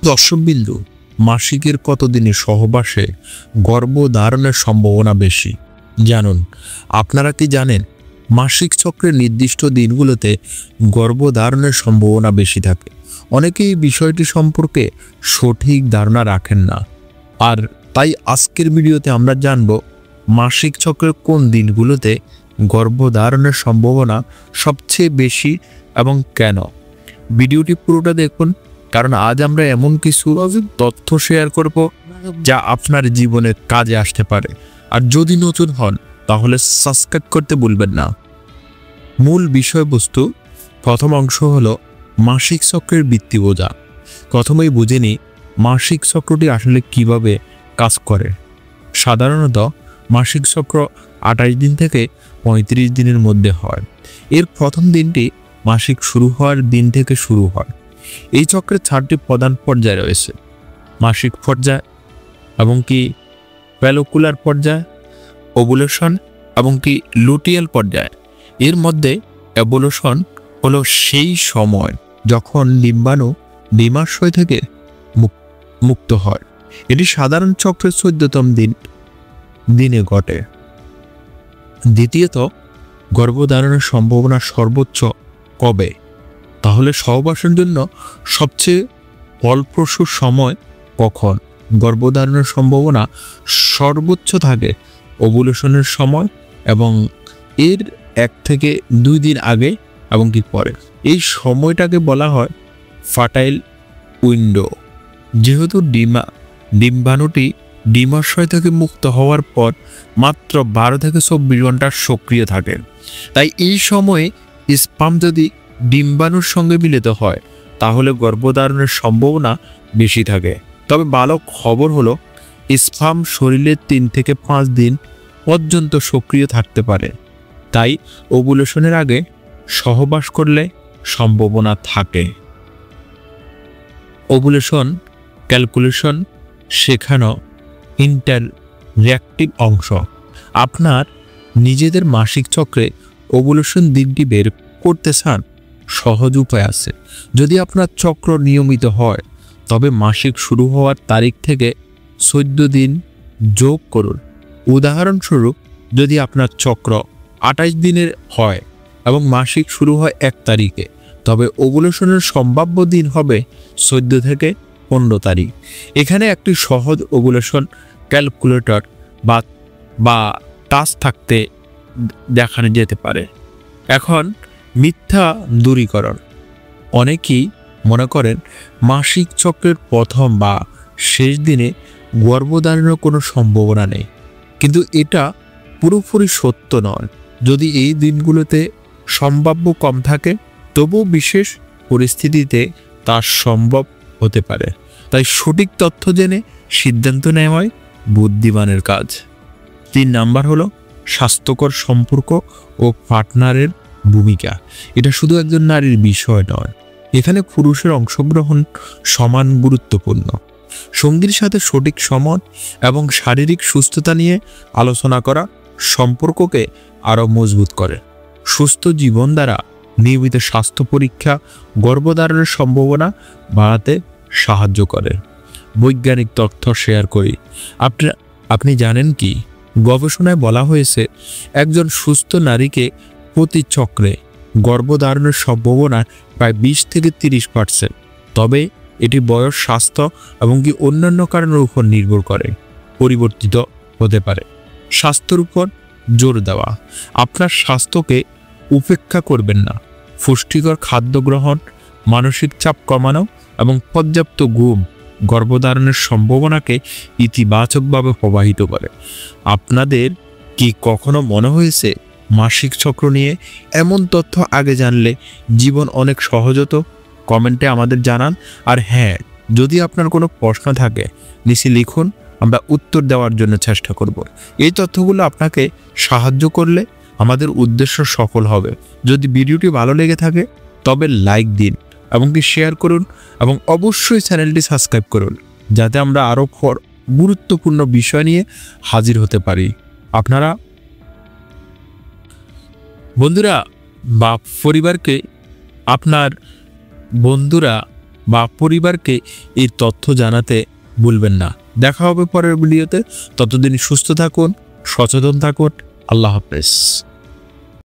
দর্শকবিন্দু, মাসিকের কতদিনের সহবাসে গর্ভধারণের সম্ভাবনা বেশি জানুন। আপনারা কি জানেন মাসিক চক্রের নির্দিষ্ট দিনগুলোতে গর্ভধারণের সম্ভাবনা বেশি থাকে? অনেকেই বিষয়টি সম্পর্কে সঠিক ধারণা রাখেন না, আর তাই আজকের ভিডিওতে আমরা জানব মাসিক চক্রের কোন দিনগুলোতে গর্ভধারণের সম্ভাবনা সবচেয়ে বেশি এবং কেন। ভিডিওটি পুরোটা দেখুন, কারণ আজ আমরা এমন কিছু তথ্য শেয়ার করব যা আপনার জীবনে কাজে আসতে পারে। আর যদি নতুন হন তাহলে সাবস্ক্রাইব করতে ভুলবেন না। মূল বিষয়বস্তু, প্রথম অংশ হলো মাসিক চক্রের ভিত্তি বোঝা। প্রথমেই বুঝে নিই মাসিক চক্রটি আসলে কিভাবে কাজ করে। সাধারণত মাসিক চক্র 28 দিন থেকে 35 দিনের মধ্যে হয়। এর প্রথম দিনটি মাসিক শুরু হওয়ার দিন থেকে শুরু হয়। এই চক্রের 4টি প্রধান পর্যায় রয়েছে: মাসিক পর্যায়, এবং কি ফ্যালোকুলার পর্যায়, ওভুলেশন, এবং কি লুটিয়াল পর্যায়। এর মধ্যে ওভুলেশন হলো সেই সময় যখন ডিম্বাণু ডিম্বাশয় থেকে মুক্ত হয়। এটি সাধারণ চক্রের 14তম দিনে ঘটে। দ্বিতীয়ত, গর্ভধারণের সম্ভাবনা সর্বোচ্চ কবে? তাহলে সহবাসের জন্য সবচেয়ে ফলপ্রসূ সময় কখন? গর্ভধারণের সম্ভাবনা সর্বোচ্চ থাকে ওভুলেশনের সময় এবং এর 1 থেকে 2 দিন আগে এবং কি পরে। এই সময়টাকে বলা হয় ফার্টাইল উইন্ডো। যেহেতু ডিম্বাণুটি ডিম্বাশয় থেকে মুক্ত হওয়ার পর মাত্র 12 থেকে 24 ঘন্টা সক্রিয় থাকে, তাই এই সময়ে স্পার্ম যদি ডিম্বাণুর সঙ্গে মিলিত হয় তাহলে গর্ভধারণের সম্ভাবনা বেশি থাকে। তবে ভালো খবর হলো স্পার্ম শরীরে 3 থেকে 5 দিন পর্যন্ত সক্রিয় থাকতে পারে, তাই ওভুলেশনের আগে সহবাস করলে সম্ভাবনা থাকে। ওভুলেশন ক্যালকুলেশন শেখানো ইন্টারঅ্যাক্টিভ অংশ। আপনার নিজেদের মাসিক চক্রে ওভুলেশন দিনটি বের করতে চান? সহজ উপায় আছে। যদি আপনার চক্র নিয়মিত হয় তবে মাসিক শুরু হওয়ার তারিখ থেকে 14 দিন যোগ করুন। উদাহরণস্বরূপ, যদি আপনার চক্র 28 দিনের হয় এবং মাসিক শুরু হয় 1 তারিখে, তবে ওভুলেশনের সম্ভাব্য দিন হবে 14 থেকে 15 তারিখ। এখানে একটি সহজ ওভুলেশন ক্যালকুলেটর বা টাস্ক থাকতে দেখানো যেতে পারে। এখন মিথ্যা দূরীকরণ। অনেকেই মনে করেন মাসিক চক্রের প্রথম বা শেষ দিনে গর্ভধারণের কোনো সম্ভাবনা নেই, কিন্তু এটা পুরোপুরি সত্য নয়। যদি এই দিনগুলোতে সম্ভাব্য কম থাকে তবুও বিশেষ পরিস্থিতিতে তা সম্ভব হতে পারে। তাই সঠিক তথ্য জেনে সিদ্ধান্ত নেওয়াই বুদ্ধিমানের কাজ। 3 নাম্বার হলো স্বাস্থ্যকর সম্পর্ক ও পার্টনারের ভূমিকা। এটা শুধু একজন নারীর বিষয় নয়, এখানে পুরুষের অংশগ্রহণ সমান গুরুত্বপূর্ণ। সঙ্গীর সাথে সঠিক সময় এবং শারীরিক সুস্থতা নিয়ে আলোচনা করা সম্পর্ককে আরও মজবুত করে। সুস্থ জীবন দ্বারা নিয়মিত স্বাস্থ্য পরীক্ষা গর্ভধারণের সম্ভাবনা বাড়াতে সাহায্য করে। বৈজ্ঞানিক তথ্য শেয়ার করি। আপনি জানেন কি, গবেষণায় বলা হয়েছে একজন সুস্থ নারীকে প্রতি চক্রে গর্ভধারণের সম্ভাবনা প্রায় 20 থেকে 30%। তবে এটি বয়স, স্বাস্থ্য এবং কি অন্যান্য কারণের উপর নির্ভর করে পরিবর্তিত হতে পারে। স্বাস্থ্যের উপর জোর দেওয়া। আপনার স্বাস্থ্যকে উপেক্ষা করবেন না। পুষ্টিকর খাদ্য গ্রহণ, মানসিক চাপ কমানো এবং পর্যাপ্ত ঘুম গর্ভধারণের সম্ভাবনাকে ইতিবাচকভাবে প্রভাবিত করে। আপনাদের কি কখনো মনে হয়েছে মাসিক চক্র নিয়ে এমন তথ্য আগে জানলে জীবন অনেক সহজ হতো? কমেন্টে আমাদের জানান। আর হ্যাঁ, যদি আপনার কোনো প্রশ্ন থাকে নিচে লিখুন, আমরা উত্তর দেওয়ার জন্য চেষ্টা করব। এই তথ্যগুলো আপনাকে সাহায্য করলে আমাদের উদ্দেশ্য সফল হবে। যদি ভিডিওটি ভালো লেগে থাকে তবে লাইক দিন এবং কি শেয়ার করুন, এবং অবশ্যই চ্যানেলটি সাবস্ক্রাইব করুন যাতে আমরা আরও গুরুত্বপূর্ণ বিষয় নিয়ে হাজির হতে পারি। আপনারা বন্ধুরা বা পরিবারকে, আপনার বন্ধুরা বা পরিবারকে এই তথ্য জানাতে ভুলবেন না। দেখা হবে পরের ভিডিওতে। ততদিন সুস্থ থাকুন, সচেতন থাকুন। আল্লাহ হাফেজ।